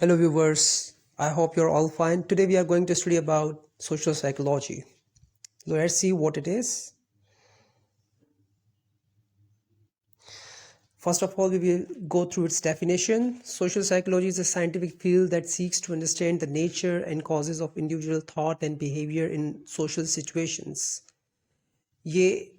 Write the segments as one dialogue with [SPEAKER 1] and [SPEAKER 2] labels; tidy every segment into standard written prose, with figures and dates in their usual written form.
[SPEAKER 1] Hello viewers, I hope you're all fine. Today we are going to study about social psychology. Let's see what it is. First of all, we will go through its definition. Social psychology is a scientific field that seeks to understand the nature and causes of individual thought and behavior in social situations. ये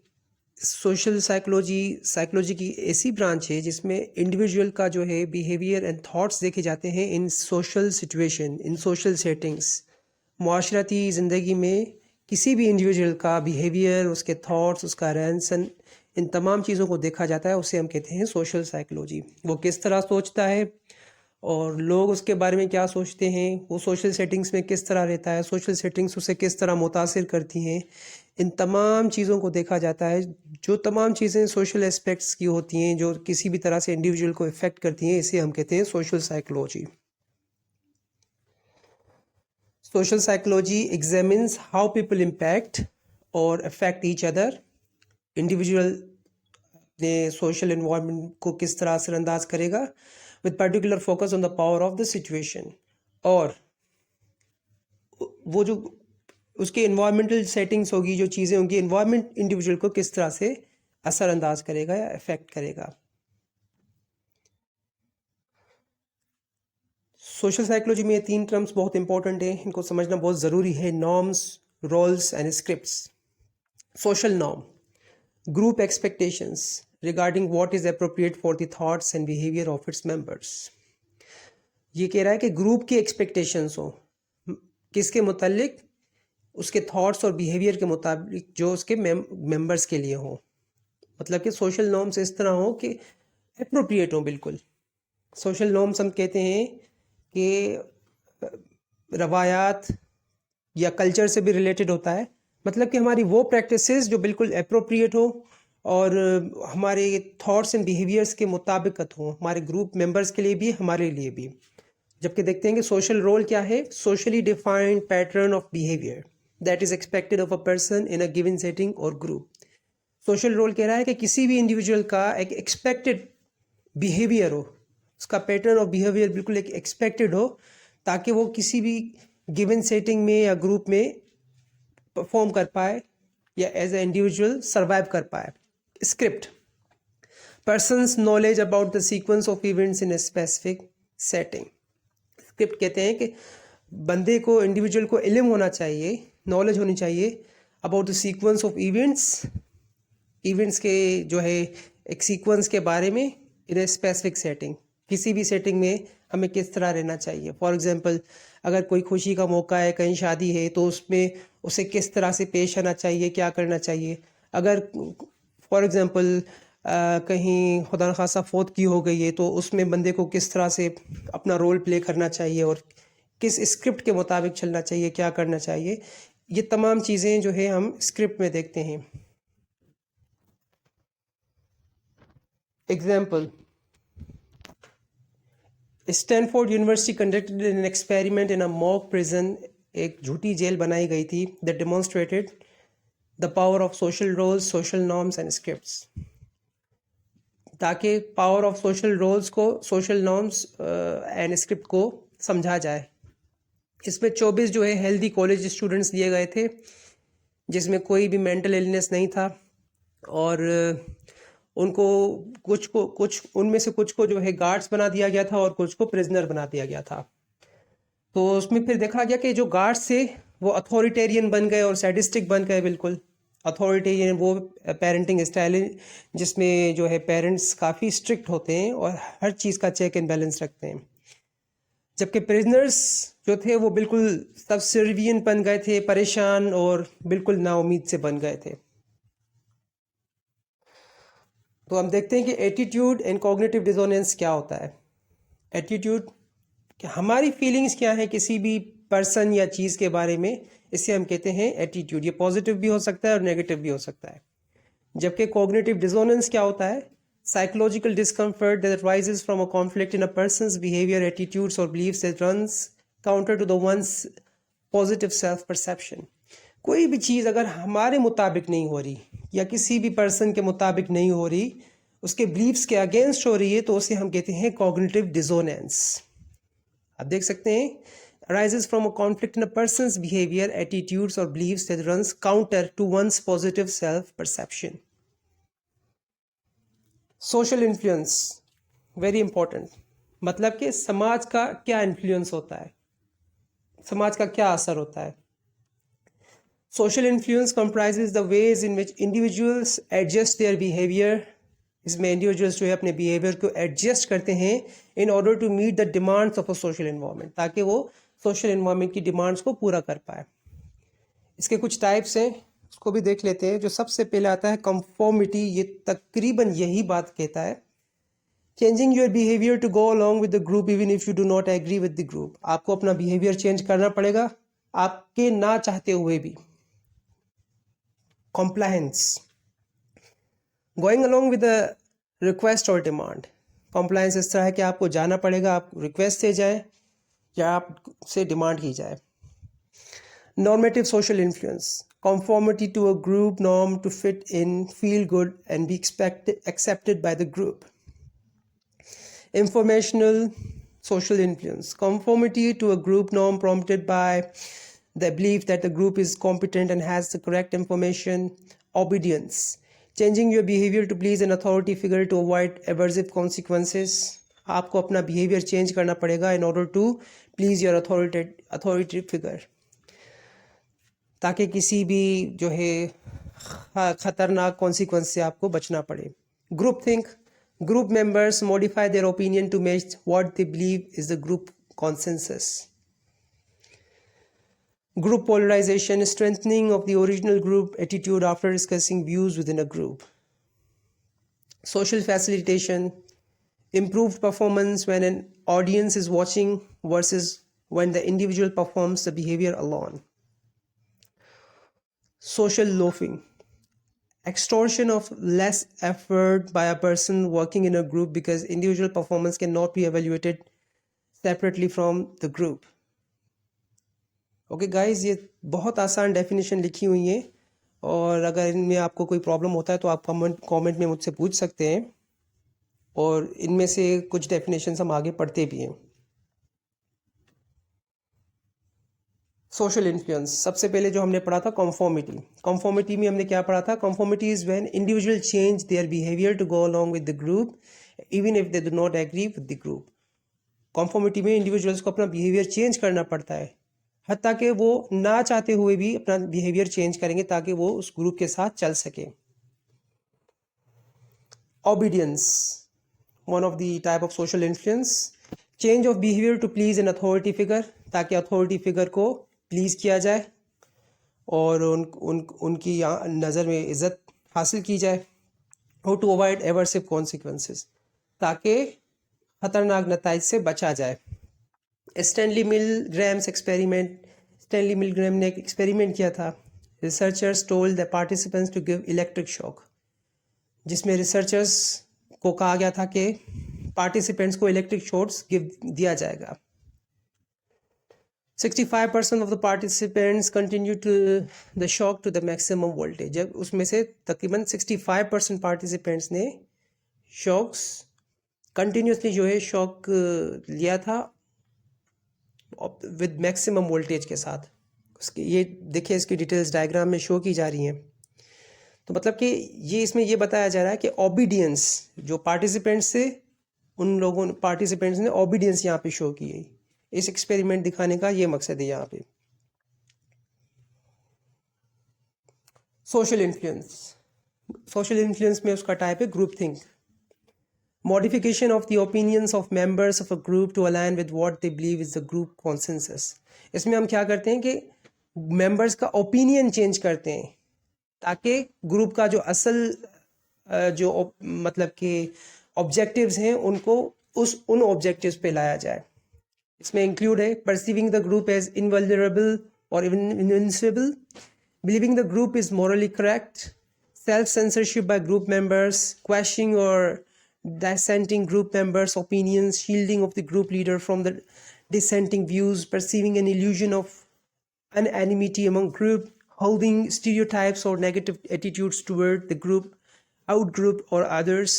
[SPEAKER 1] social psychology की ऐसी branch है जिसमें individual का जो है behaviour and thoughts देखे जाते हैं इन सोशल सिचुएशन, इन सोशल सेटिंग्स। मुआशरती ज़िंदगी में किसी भी इंडिविजुअल का बिहेवियर, उसके थॉट्स, उसका रहन सहन, इन तमाम चीज़ों को देखा जाता है। उसे हम कहते हैं सोशल साइकोलॉजी। वो किस तरह सोचता है और लोग उसके बारे में क्या सोचते हैं, वो सोशल सेटिंग्स में किस तरह रहता है, सोशल सेटिंग्स उसे किस तरह मुतासिर करती हैं, इन तमाम चीज़ों को देखा जाता है। जो तमाम चीज़ें सोशल एस्पेक्ट्स की होती हैं, जो किसी भी तरह से इंडिविजुअल को इफ़ेक्ट करती हैं, इसे हम कहते हैं social psychology. Social psychology examines how people impact और अफेक्ट ईच अदर। इंडिविजुअल ने सोशल एनवायरनमेंट को किस तरह असरअंदाज करेगा, with particular focus on the power of the situation. और वो जो उसके इन्वायरमेंटल सेटिंग्स होगी, जो चीज़ें होंगी, इन्वायरमेंट इंडिविजुअल को किस तरह से असरअंदाज करेगा या इफेक्ट करेगा। सोशल साइकोलॉजी में ये तीन टर्म्स बहुत इंपॉर्टेंट हैं, इनको समझना बहुत ज़रूरी है। Norms, roles and scripts. Social norm, group expectations regarding what is appropriate for the thoughts and behaviour of its members. ये कह रहा है कि ग्रुप की एक्सपेक्टेशंस हो, किसके मुतालिक, उसके थॉट्स और बिहेवियर के मुताबिक जो उसके मेंबर्स के लिए हो। मतलब कि सोशल नॉर्म्स इस तरह हो कि अप्रोप्रिएट हो। बिल्कुल सोशल नॉर्म्स हम कहते हैं कि रवायात या कल्चर से भी रिलेटेड होता है। मतलब कि हमारी वो प्रैक्टिसेस जो बिल्कुल अप्रोप्रिएट हो और हमारे थॉट्स एंड बिहेवियर्स के मुताबिकत हो, हमारे ग्रुप मेंबर्स के लिए भी, हमारे लिए भी। जबकि देखते हैं कि सोशल रोल क्या है, socially defined pattern of behaviour that is expected of a person in a given setting और ग्रुप। सोशल रोल कह रहा है कि किसी भी इंडिविजुअल का एक एक्सपेक्टेड बिहेवियर हो, उसका पैटर्न ऑफ बिहेवियर बिल्कुल एक एक्सपेक्टेड हो, ताकि वो किसी भी गिवन सेटिंग में या ग्रुप में परफॉर्म कर पाए या एज ए इंडिविजुअल सर्वाइव कर पाए। Script, persons knowledge about the sequence of events in a specific setting. Script कहते हैं कि बंदे को, इंडिविजुअल को इल्म होना चाहिए, नॉलेज होनी चाहिए about the sequence of events के जो है एक सीक्वेंस के बारे में इन ए स्पेसिफिक सेटिंग। किसी भी सेटिंग में हमें किस तरह रहना चाहिए। फॉर एग्जांपल, अगर कोई खुशी का मौका है, कहीं शादी है, तो उसमें उसे किस तरह से पेश आना चाहिए, क्या करना चाहिए। अगर फॉर एग्जांपल कहीं खुदा न खासा फौत की हो गई है, तो उसमें बंदे को किस तरह से अपना रोल प्ले करना चाहिए और किस स्क्रिप्ट के मुताबिक चलना चाहिए, क्या करना चाहिए। ये तमाम चीज़ें जो है हम स्क्रिप्ट में देखते हैं। Example, Stanford university conducted an experiment in a mock prison. एक झूठी जेल बनाई गई थी that demonstrated the power of social roles, social norms and scripts. ताकि पावर ऑफ सोशल रोल्स को, सोशल नॉर्म्स एंड स्क्रिप्ट को समझा जाए। इसमें 24 जो है हेल्दी कॉलेज स्टूडेंट्स लिए गए थे, जिसमें कोई भी मेंटल इलनेस नहीं था, और उनको कुछ उनमें से कुछ को जो है गार्ड्स बना दिया गया था और कुछ को प्रिजनर बना दिया गया था। तो उसमें फिर देखा गया कि जो गार्ड्स थे वो अथॉरिटेरियन बन गए और सैडिस्टिक बन गए। बिल्कुल अथॉरिटेरियन वो पेरेंटिंग स्टाइल है जिसमें जो है पेरेंट्स काफ़ी स्ट्रिक्ट होते हैं और हर चीज़ का चेक एंड बैलेंस रखते हैं। जबकि प्रिजनर्स जो थे वो बिल्कुल सबसर्विएंट बन गए थे, परेशान और बिल्कुल नाउम्मीद से बन गए थे। तो हम देखते हैं कि एटीट्यूड एंड कॉग्निटिव डिसोनेंस क्या होता है। एटीट्यूड, हमारी फीलिंग्स क्या है किसी भी पर्सन या चीज़ के बारे में, इसे हम कहते हैं एटीट्यूड। ये पॉजिटिव भी हो सकता है और नेगेटिव भी हो सकता है। जबकि कॉग्निटिव डिसोनेंस क्या होता है, psychological discomfort that arises from a conflict in a person's behaviour, attitudes और believes that runs counter to the one's positive self perception. कोई भी चीज़ अगर हमारे मुताबिक नहीं हो रही या किसी भी पर्सन के मुताबिक नहीं हो रही, उसके बिलीव्स के अगेंस्ट हो रही है, तो उसे हम कहते हैं कॉग्निटिव डिसोनेंस। आप देख सकते हैं, arises from a conflict in a person's behavior, attitudes or beliefs that runs counter to one's positive self perception. Social influence very important, मतलब कि समाज का क्या इन्फ्लुएंस होता है, समाज का क्या असर होता है. Social influence comprises the ways in which individuals adjust their behaviour. इसमें इंडिविजुअल्स जो है अपने बिहेवियर को एडजस्ट करते हैं in order to meet the demands of a social environment, ताकि वो सोशल इन्वायरमेंट की डिमांड्स को पूरा कर पाए. इसके कुछ टाइप्स हैं, उसको भी देख लेते हैं. जो सबसे पहले आता है कंफॉर्मिटी. ये तकरीबन यही बात कहता है, changing your behaviour to go along with the group even if you do not agree with the group. आपको अपना बिहेवियर चेंज करना पड़ेगा आपके ना चाहते हुए भी. Compliance, going along with the request और डिमांड. कॉम्प्लायंस इस तरह है कि आपको जाना पड़ेगा, आप रिक्वेस्ट से जाए या आपसे डिमांड की जाए. Normative social influence, conformity to a group norm to fit in, feel good, and be accepted by the group. Informational social influence, conformity to a group norm prompted by the belief that the group is competent and has the correct information. Obedience, changing your behavior to please an authority figure to avoid aversive consequences. आपको अपना behavior change करना पड़ेगा in order to please your authority figure, ताकि किसी भी जो है ख़तरनाक कॉन्सिक्वेंस से आपको बचना पड़े. Group think, group members modify their opinion to match what they believe is the group consensus. Group polarisation, strengthening of the original group attitude after discussing views within a group. Social facilitation, improved performance when an audience is watching versus when the individual performs the behavior alone. Social loafing, extortion of less effort by a person working in a group because individual performance cannot be evaluated separately from the group. Okay guys, ये बहुत आसान definition लिखी हुई है और अगर इनमें आपको कोई प्रॉब्लम होता है तो आप कमेंट में मुझसे पूछ सकते हैं और इनमें से कुछ डेफिनेशंस हम आगे पढ़ते भी हैं. सोशल इन्फ्लुएंस, सबसे पहले जो हमने पढ़ा था कॉन्फॉर्मिटी. कॉन्फॉर्मिटी में हमने क्या पढ़ा था? Conformity is when individual change their behaviour to go along with the group even if they do not agree with the group. Conformity में इंडिविजुअल्स को अपना बिहेवियर चेंज करना पड़ता है, हत्ता कि वो ना चाहते हुए भी अपना बिहेवियर चेंज करेंगे ताकि वो उस ग्रुप के साथ चल सके. Obedience, one of the type of social influence, change of behaviour to please an authority figure, ताकि अथॉरिटी फिगर को प्लीज़ किया जाए और उनकी नज़र में इज़्ज़त हासिल की जाए. और टू अवॉइड एवर्सिव कॉन्सिक्वेंसेस, ताकि ख़तरनाक नताइज से बचा जाए. Stanley Milgram's experiment, Stanley Milgram ने एक एक्सपेरिमेंट किया था. Researchers told the participants to give electric shock, जिसमें रिसर्चर्स को कहा गया था कि पार्टिसिपेंट्स को इलेक्ट्रिक शॉक्स दिया जाएगा. 65% of the participants continue to the shock to the maximum voltage. जब उसमें से तकरीबन 65% participants ने शॉक्स कंटिन्यूसली जो है शॉक लिया था विद मैक्सिमम वोल्टेज के साथ. उसकी ये देखिए, इसकी डिटेल्स डायग्राम में शो की जा रही हैं. तो मतलब कि ये इसमें ये बताया जा रहा है कि ओबीडियंस जो पार्टिसिपेंट्स से उन लोगों पार्टिसिपेंट्स ने ओबीडियंस यहाँ पे शो की है. इस एक्सपेरिमेंट दिखाने का ये मकसद है यहाँ पे. सोशल इन्फ्लुएंस, सोशल इन्फ्लुएंस में उसका टाइप है group think. Modification of the opinions of members of a group to align with what they believe is the group consensus. इसमें हम क्या करते हैं कि मेंबर्स का ओपिनियन चेंज करते हैं ताकि ग्रुप का जो असल जो मतलब कि ऑब्जेक्टिव्स हैं उनको उन ऑब्जेक्टिव्स पे लाया जाए. इसमें इंक्लूड है परसीविंग द ग्रुप एज इनवल्नरेबल और invincible, believing the group is morally correct, self censorship bye group members, questioning और dissenting group members' opinions, shielding of the group leader from the dissenting views, perceiving an illusion of anonymity among group, holding stereotypes or negative attitudes toward the group, outgroup or others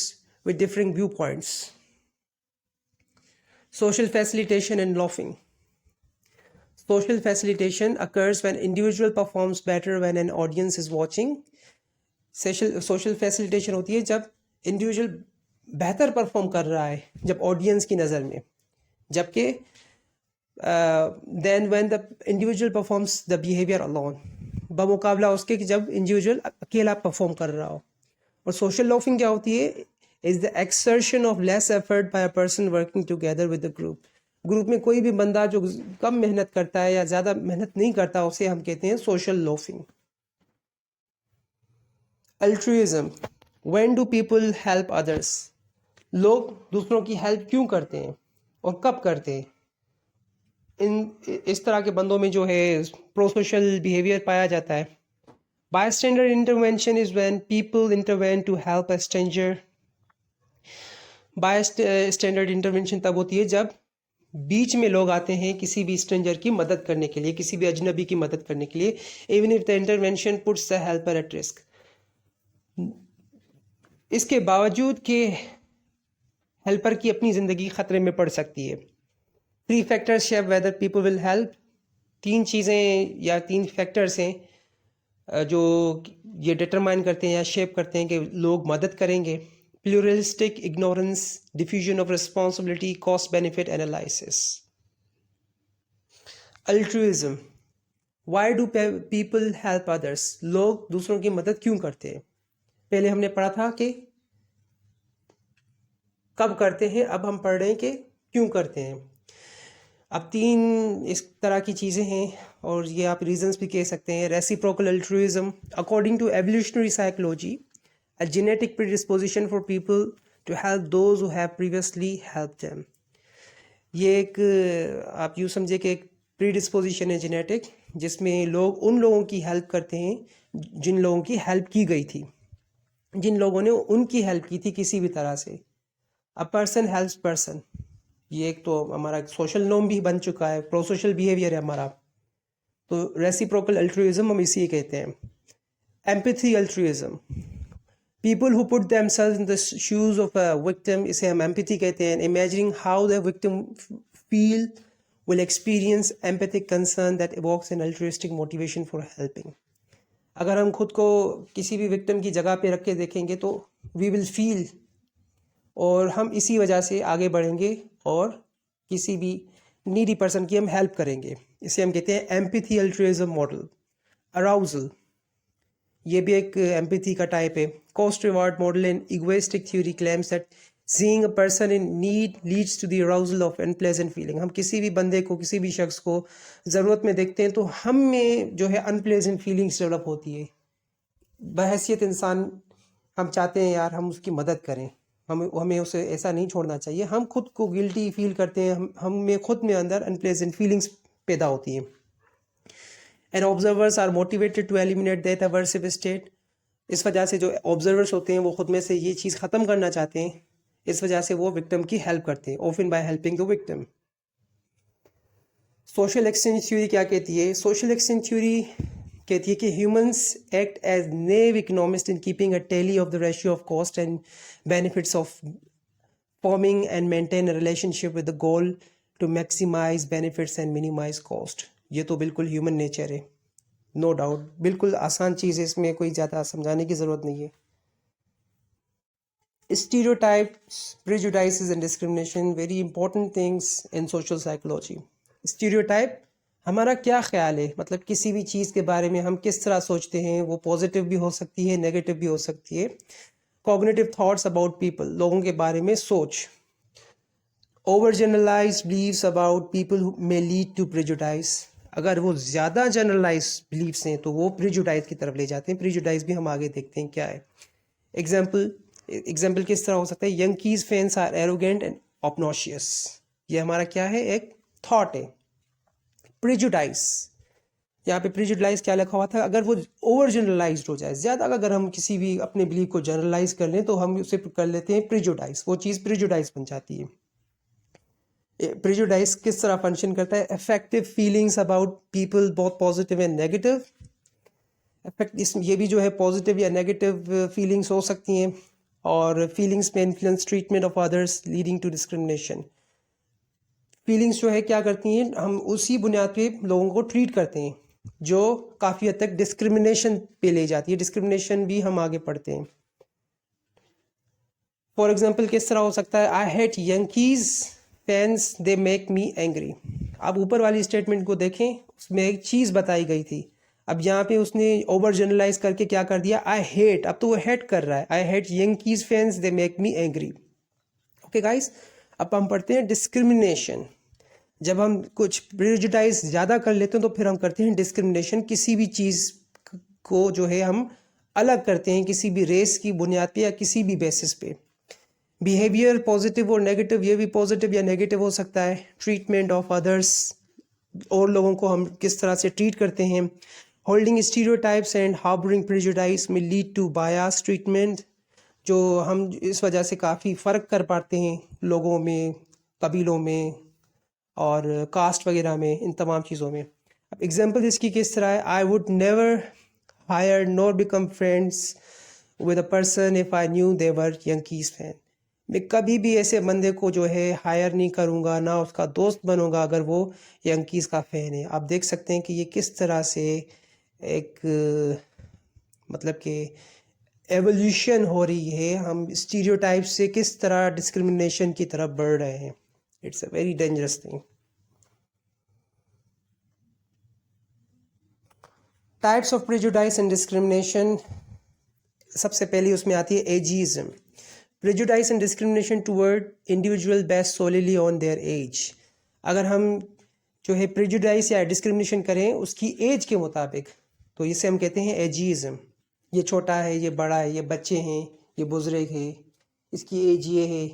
[SPEAKER 1] with differing viewpoints. Social facilitation and loafing. Social facilitation occurs when individual performs better when an audience is watching. Social facilitation होती है जब individual बेहतर perform कर रहा है जब audience की नज़र में, जबकि than when the individual performs the behaviour alone, बमुकाबला उसके कि जब इंडिविजुअल अकेला परफॉर्म कर रहा हो. और सोशल लॉफिंग क्या होती है? Is the exertion of less effort bye a person working together with the group. Group में कोई भी बंदा जो कम मेहनत करता है या ज़्यादा मेहनत नहीं करता, उसे हम कहते हैं social laughing. Altruism. When do people help others. लोग दूसरों की हेल्प क्यों करते हैं और कब करते हैं? इस तरह के बंदों में जो है प्रो सोशल बिहेवियर पाया जाता है. Bystander intervention is when people intervene to help a stranger. Bystander intervention तब होती है जब बीच में लोग आते हैं किसी भी स्ट्रेंजर की मदद करने के लिए, किसी भी अजनबी की मदद करने के लिए, even if the intervention puts the helper at risk. इसके बावजूद कि हेल्पर की अपनी ज़िंदगी ख़तरे में पड़ सकती है. 3 factors shape whether people will help. 3 चीज़ें या 3 फैक्टर्स हैं जो ये डिटरमाइन करते हैं या शेप करते हैं कि लोग मदद करेंगे. Pluralistic ignorance, diffusion of responsibility, cost benefit analysis. Altruism. Why do people help others. लोग दूसरों की मदद क्यों करते हैं? पहले हमने पढ़ा था कि कब करते हैं, अब हम पढ़ रहे हैं कि क्यों करते हैं. अब 3 इस तरह की चीज़ें हैं और ये आप रीजंस भी कह सकते हैं. Reciprocal altruism. According to evolutionary psychology, a genetic predisposition for people to help those who have previously helped them. ये एक आप यूँ समझे कि एक प्रीडिस्पोजिशन है जेनेटिक, जिसमें लोग उन लोगों की हेल्प करते हैं जिन लोगों की हेल्प की गई थी, जिन लोगों ने उनकी हेल्प की थी किसी भी तरह से. अ पर्सन हेल्प्स पर्सन, ये एक तो हमारा सोशल नॉर्म भी बन चुका है, प्रो सोशल बिहेवियर है हमारा. तो रेसिप्रोकल अल्ट्रुइज्म हम इसी कहते हैं. Empathy altruism. People who put themselves in the shoes of a victim, इसे हम empathy कहते हैं. Imagining how the victim feel will experience empathic concern that evokes an altruistic motivation for helping. अगर हम खुद को किसी भी victim की जगह पे रख के देखेंगे तो we will feel, और हम इसी वजह से आगे बढ़ेंगे और किसी भी needy person की हम help करेंगे. इसे हम कहते हैं empathy altruism model. Arousal, ये भी एक एम्पैथी का टाइप है. Cost reward model and egoistic theory claims that seeing a person in need leads to the arousal of unpleasant feeling. हम किसी भी बंदे को, किसी भी शख्स को ज़रूरत में देखते हैं तो हम में जो है अनप्लेजेंट फीलिंग्स डेवलप होती है. बहैसियत इंसान हम चाहते हैं यार हम उसकी मदद करें, हमें उसे ऐसा नहीं छोड़ना चाहिए. हम खुद को गिल्टी फील करते हैं, हम में खुद में अंदर अनप्लेजेंट फीलिंग्स पैदा होती हैं. And observers are motivated to eliminate that aversive state. इस वजह से जो ऑब्जर्वर्स होते हैं वो खुद में से ये चीज़ ख़त्म करना चाहते हैं, इस वजह से वो विक्टिम की हेल्प करते हैं, often by helping the victim. Social exchange theory क्या कहती है? सोशल एक्सचेंज थ्योरी कहती है कि humans act as naive economist in keeping a tally of the ratio of cost and benefits of forming and maintain a relationship with the goal to maximise benefits and minimise cost. ये तो बिल्कुल human nature है, no doubt. बिल्कुल आसान चीज़ है, इसमें कोई ज़्यादा समझाने की ज़रूरत नहीं है. Stereotypes, prejudices and discrimination, very important things in social psychology. Stereotype हमारा क्या ख्याल है, मतलब किसी भी चीज़ के बारे में हम किस तरह सोचते हैं, वो पॉजिटिव भी हो सकती है, नेगेटिव भी हो सकती है. कॉग्निटिव थॉट्स अबाउट पीपल, लोगों के बारे में सोच. Over generalised beliefs about people may lead to prejudice. अगर वो ज़्यादा जनरलाइज बिलीव्स हैं तो वो प्रिजुडाइज की तरफ ले जाते हैं. प्रिजुडाइज भी हम आगे देखते हैं क्या है. एग्जाम्पल किस तरह हो सकता है? यंकीज फैंस आर एरोगेंट एंड ऑब्नोशियस. ये हमारा क्या है? एक थॉट है. प्रिजुडाइज, यहाँ पे प्रिजुडाइज क्या लिखा हुआ था? अगर वो ओवर जनरलाइज हो जाए, ज़्यादा अगर हम किसी भी अपने बिलीव को जनरलाइज कर लें तो हम उसे कर लेते हैं प्रिजुडाइज. वो चीज़ प्रिजुडाइज बन जाती है. प्रेजुडाइज किस तरह फंक्शन करता है? Affective feelings about people, both positive and negative. ये भी जो है पॉजिटिव या नेगेटिव फीलिंग्स हो सकती हैं. और फीलिंग्स में influence treatment of others leading to discrimination. Feelings जो है क्या करती हैं, हम उसी बुनियाद पे लोगों को ट्रीट करते हैं जो काफ़ी हद तक डिस्क्रिमिनेशन पे ले जाती है। डिस्क्रिमिनेशन भी हम आगे पढ़ते हैं। फॉर एग्जाम्पल किस तरह हो सकता है, I hate Yankees fans they make me angry. आप ऊपर वाली स्टेटमेंट को देखें, उसमें एक चीज़ बताई गई थी। अब यहाँ पे उसने ओवर जनरलाइज करके क्या कर दिया, आई हेट, अब तो वो हेट कर रहा है, I hate Yankees fans they make me angry. Okay guys, अब हम पढ़ते हैं डिस्क्रिमिनेशन। जब हम कुछ प्रेजुडाइज ज़्यादा कर लेते हैं तो फिर हम करते हैं डिस्क्रिमिनेशन। किसी भी चीज़ को जो है हम अलग करते हैं किसी भी रेस की बुनियाद पे या किसी भी बेसिस पे। बिहेवियर पॉजिटिव और नेगेटिव, ये भी पॉजिटिव या नेगेटिव हो सकता है। ट्रीटमेंट ऑफ अदर्स, और लोगों को हम किस तरह से ट्रीट करते हैं। Holding stereotypes and harbouring prejudice में लीड टू बायस ट्रीटमेंट, जो हम इस वजह से काफ़ी फ़र्क कर पाते हैं लोगों में, कबीलों में और कास्ट वगैरह में, इन तमाम चीज़ों में। अब एग्जांपल इसकी किस तरह है, I would never hire nor become friends with a person if I knew they were Yankees fan. मैं कभी भी ऐसे बंदे को जो है हायर नहीं करूँगा, ना उसका दोस्त बनूंगा अगर वो यंकीज़ का फ़ैन है। आप देख सकते हैं कि ये किस तरह से एक मतलब कि एवोल्यूशन हो रही है, हम स्टीरियोटाइप से किस तरह डिस्क्रिमिनेशन की तरफ बढ़ रहे हैं। It's a very dangerous thing. Types of prejudice and discrimination, सबसे पहली उसमें आती है ageism. Prejudice and discrimination toward individual based solely on their age. अगर हम जो है प्रेजुडाइस या डिस्क्रिमिनेशन करें उसकी एज के मुताबिक, तो इसे हम कहते हैं एजिज्म। ये छोटा है, ये बड़ा है, ये बच्चे हैं, ये बुजुर्ग है, इसकी एज ये है,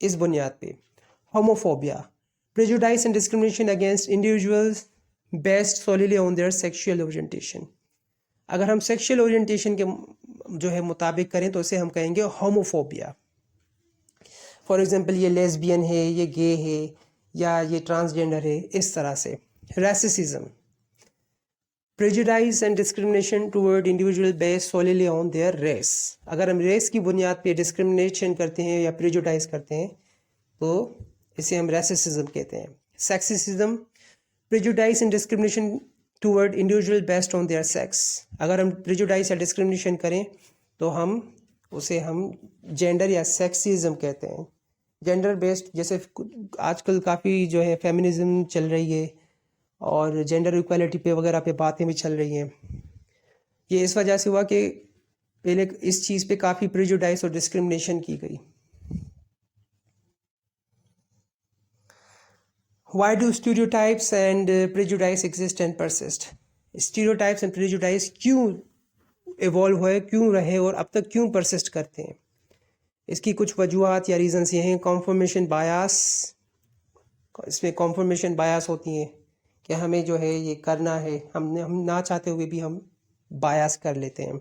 [SPEAKER 1] इस बुनियाद पे। Homophobia, prejudice and discrimination against individuals based solely on their sexual orientation. अगर हम सेक्सुअल ओरिएंटेशन के जो है मुताबिक करें तो इसे हम कहेंगे होमोफोबिया। फॉर एग्जांपल ये लेस्बियन है, ये गे है, या ये ट्रांसजेंडर है, इस तरह से। Racism, prejudice and discrimination toward individual based solely on their race. अगर हम रेस की बुनियाद पे डिस्क्रिमिनेशन करते हैं या प्रेजुडाइज करते हैं तो इसे हम रेसिज्म कहते हैं। Sexism, prejudice and discrimination toward individual based on their sex. अगर हम प्रेजुडाइज या डिस्क्रिमिनेशन करें तो उसे हम जेंडर या सेक्सिज्म कहते हैं। जेंडर बेस्ड, जैसे आजकल काफ़ी जो है फेमिनिज्म चल रही है और जेंडर इक्वालिटी पे वगैरह पे बातें भी चल रही हैं। ये इस वजह से हुआ कि पहले इस चीज़ पे काफ़ी प्रेजुडाइज और डिस्क्रिमिनेशन की गई। Why do stereotypes and prejudice exist and persist? Stereotypes and prejudice क्यों इवॉल्व हुए, क्यों रहे और अब तक क्यों परसिस्ट करते हैं? इसकी कुछ वजूहत या रीजंस ये हैं। कॉन्फर्मेशन बायस, इसमें कॉन्फर्मेशन बायस होती हैं कि हमें जो है ये करना है, हम ना चाहते हुए भी हम बायस कर लेते हैं।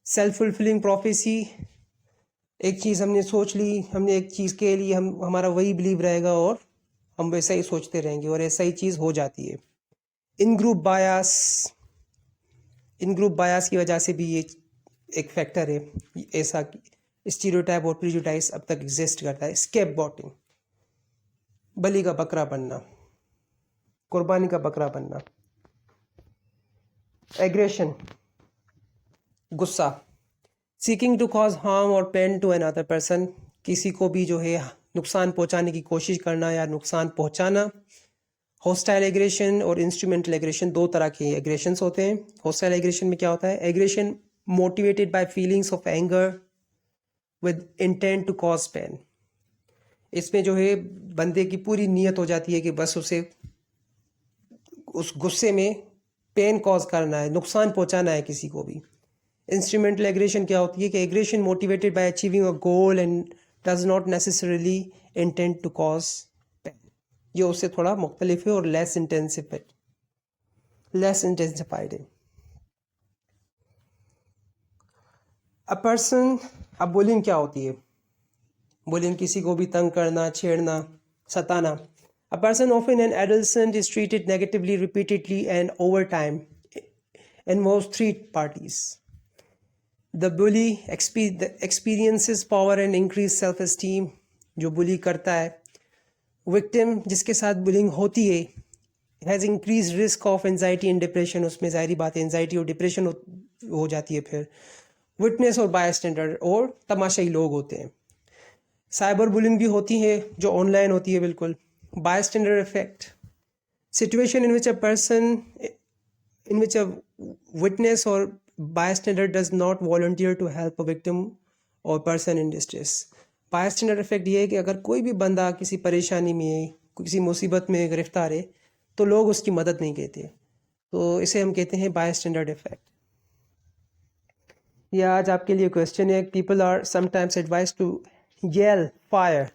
[SPEAKER 1] सेल्फ फुलफिलिंग प्रोफेसी, एक चीज़ हमने सोच ली, हमने एक चीज़ के लिए हमारा वही बिलीव रहेगा और हम वैसा ही सोचते रहेंगे और ऐसा ही चीज़ हो जाती है। इन ग्रुप बायस, इन ग्रुप बायस की वजह से भी ये एक फैक्टर है, ऐसा स्टीरियोटाइप और प्रेजुडाइज अब तक एग्जिस्ट करता है। स्केप बॉटिंग, बलि का बकरा बनना, कुर्बानी का बकरा बनना। एग्रेशन, गुस्सा। सीकिंग टू कॉज हार्म और पेन टू अनदर पर्सन, किसी को भी जो है नुकसान पहुंचाने की कोशिश करना या नुकसान पहुंचाना। होस्टाइल एग्रेशन और इंस्ट्रूमेंटल एग्रेशन, दो तरह के एग्रेशंस होते हैं। होस्टाइल एग्रेशन में क्या होता है, aggression motivated by feelings of anger with intent to cause pain. इसमें जो है बंदे की पूरी नीयत हो जाती है कि बस उसे उस गुस्से में पेन कॉज करना है, नुकसान पहुंचाना है किसी को भी। इंस्ट्रूमेंटल एग्रेशन क्या होती है कि aggression motivated by achieving a goal and does not necessarily intent to cause pain. ये उससे थोड़ा मुख्तलिफ है और लेस इंटेंसिफाइड है। अ पर्सन, अब बुलिंग क्या होती है? बुलिंग किसी को भी तंग करना, छेड़ना, सताना। A person often an adolescent is treated negatively repeatedly and over time involves three parties. The bully experiences power and increased self-esteem. जो बुली करता है विक्टिम जिसके साथ बुलिंग होती है has increase risk of anxiety and depression, उसमें ज़ाहिरी बात है एनजाइटी और डिप्रेशन हो जाती है। फिर विटनेस और बायस्टैंडर और तमाशाई लोग होते हैं। साइबर बुलिंग भी होती है जो ऑनलाइन होती है बिल्कुल। Bystander effect, situation in which a person in which a witness or bystander does not volunteer to help a victim or person in distress. bystander effect ये है कि अगर कोई भी बंदा किसी परेशानी में, किसी मुसीबत में गिरफ्तार है तो लोग उसकी मदद नहीं कहते, तो इसे हम कहते हैं bystander effect। ये आज आपके लिए क्वेश्चन है। People are sometimes advise to yell fire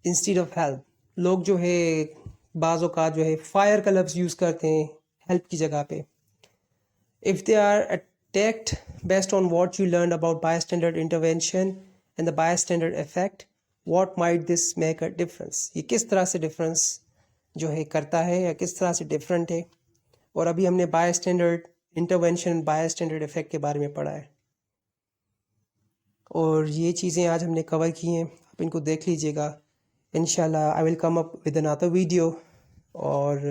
[SPEAKER 1] instead of help. लोग जो है बाज़ औक़ात जो है फायर का लफ्ज़ यूज़ करते हैं हेल्प की जगह पे। If they are attacked based on what you learned about bystander intervention and the bystander effect, what might this make a difference? ये किस तरह से डिफरेंस जो है करता है या किस तरह से डिफरेंट है। और अभी हमने bystander intervention bystander effect के बारे में पढ़ा है और ये चीज़ें आज हमने कवर की हैं। आप इनको देख लीजिएगा। इंशाल्लाह I will come up with another video. और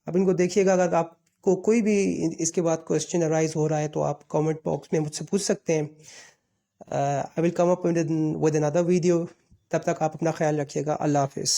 [SPEAKER 1] आप इनको देखिएगा। अगर आपको कोई भी इसके बाद क्वेश्चन अराइज हो रहा है तो आप कमेंट बॉक्स में मुझसे पूछ सकते हैं। I will come up with another video. तब तक आप अपना ख्याल रखिएगा। अल्लाह हाफिज़।